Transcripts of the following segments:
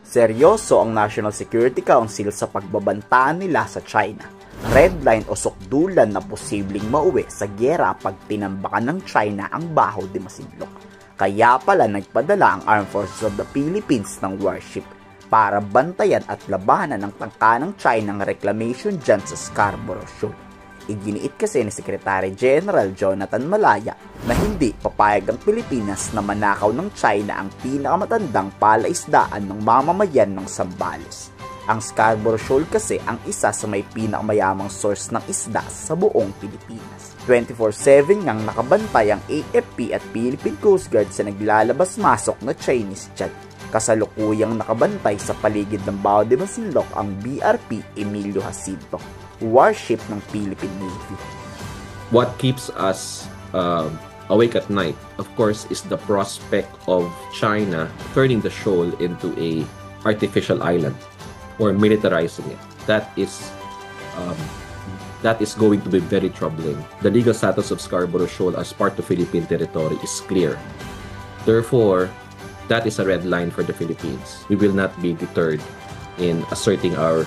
Seryoso ang National Security Council sa pagbabantaan nila sa China. Red line o sukdulan na posibleng mauwi sa gyera pag tinambakan ng China ang Baho de Masinloc. Kaya pala nagpadala ang Armed Forces of the Philippines ng warship para bantayan at labanan ang tangka ng China ng reclamation dyan sa Scarborough Shoal. Iginiit kasi ni Secretary General Jonathan Malaya na hindi papayag ang Pilipinas na manakaw ng China ang pinakamatandang palaisdaan ng mamamayan ng Zambales. Ang Scarborough Shoal kasi ang isa sa may pinakamayamang source ng isda sa buong Pilipinas. 24/7 ngang nakabantay ang AFP at Philippine Coast Guard sa naglalabas-masok na Chinese jet. Kasalukuyang nakabantay sa paligid ng Baho de Masinloc ang BRP Emilio Jacinto, warship ng Philippine Navy. What keeps us awake at night, of course, is the prospect of China turning the shoal into a artificial island or militarizing it. That is going to be very troubling. The legal status of Scarborough Shoal as part of Philippine territory is clear. Therefore, that is a red line for the Philippines. We will not be deterred in asserting our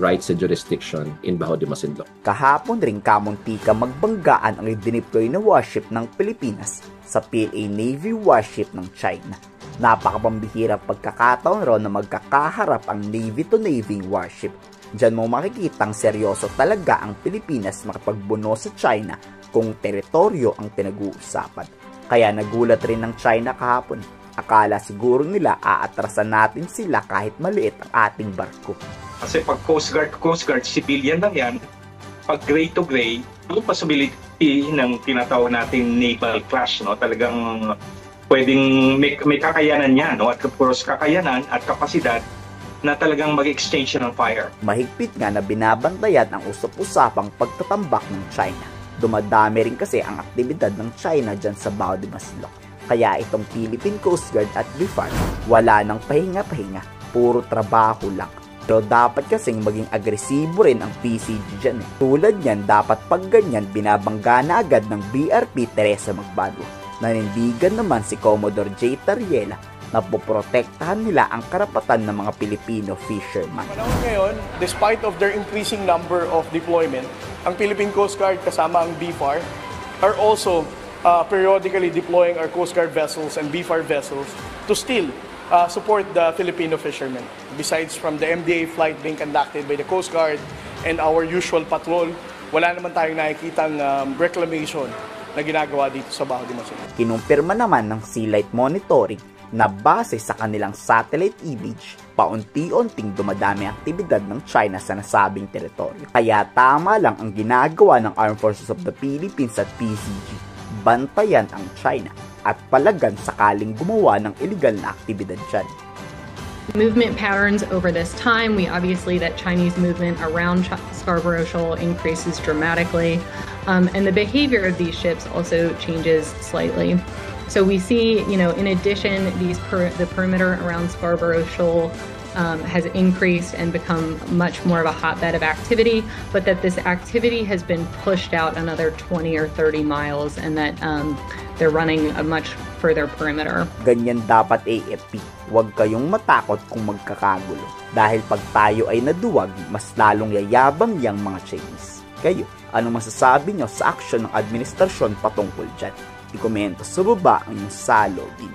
rights and jurisdiction in Baho de Masinloc. Kahapon rin kamuntika magbanggaan ang idineploy na warship ng Pilipinas sa PLA Navy warship ng China. Napakapambihirang pagkakataon raw na magkakaharap ang Navy-to-Navy warship. Diyan mo makikitang seryoso talaga ang Pilipinas makapagbuno sa China kung teritoryo ang pinag-uusapan. Kaya nagulat rin ng China kahapon. Akala siguro nila aatrasan natin sila kahit maliit ang ating barko. Kasi pag Coast Guard, civilian lang yan. Pag gray to gray, yung possibility ng tinatawag natin naval clash, no? Talagang pwedeng may kakayanan niya, no? At of course, kakayanan at kapasidad na talagang mag-exchange ng fire. Mahigpit nga na binabantayan ang usap-usapang pagtatambak ng China. Dumadami rin kasi ang aktibidad ng China dyan sa Baho de Masinloc. Kaya itong Philippine Coast Guard at BFAR, wala nang pahinga-pahinga, puro trabaho lang. Pero dapat kasing maging agresibo rin ang PCG dyan. Tulad niyan, dapat pag ganyan, binabangga na agad ng BRP Teresa Magbanua. Nanindigan naman si Commodore J. Tariela na poprotektahan nila ang karapatan ng mga Pilipino fishermen. Panahon ngayon, despite of their increasing number of deployment, ang Philippine Coast Guard kasama ang BFAR are also periodically deploying our Coast Guard vessels and BFAR vessels to still support the Filipino fishermen. Besides from the MDA flight being conducted by the Coast Guard and our usual patrol, wala naman tayong nakikitang reclamation na ginagawa dito sa Baho de Masinloc. Kinumpirma naman ng Sea Light Monitoring na base sa kanilang satellite image, paunti-unting dumadami ang aktibidad ng China sa nasabing teritoryo. Kaya tama lang ang ginagawa ng Armed Forces of the Philippines at PCG. Bantayan ang China at palagan sakaling gumawa ng illegal na aktibidad dyan. Movement patterns over this time, we obviously that Chinese movement around Scarborough Shoal increases dramatically, and the behavior of these ships also changes slightly. So we see, in addition, the perimeter around Scarborough Shoal has increased and become much more of a hotbed of activity, but that this activity has been pushed out another 20 or 30 miles and that they're running a much further perimeter. Ganyan dapat AFP. Huwag kayong matakot kung magkakagulo. Dahil pag tayo ay naduwag, mas lalong yayabang yang mga Chinese. Kayo, ano masasabi nyo sa aksyon ng administrasyon patungkol dyan? I-komento sa baba ang inyong salogin.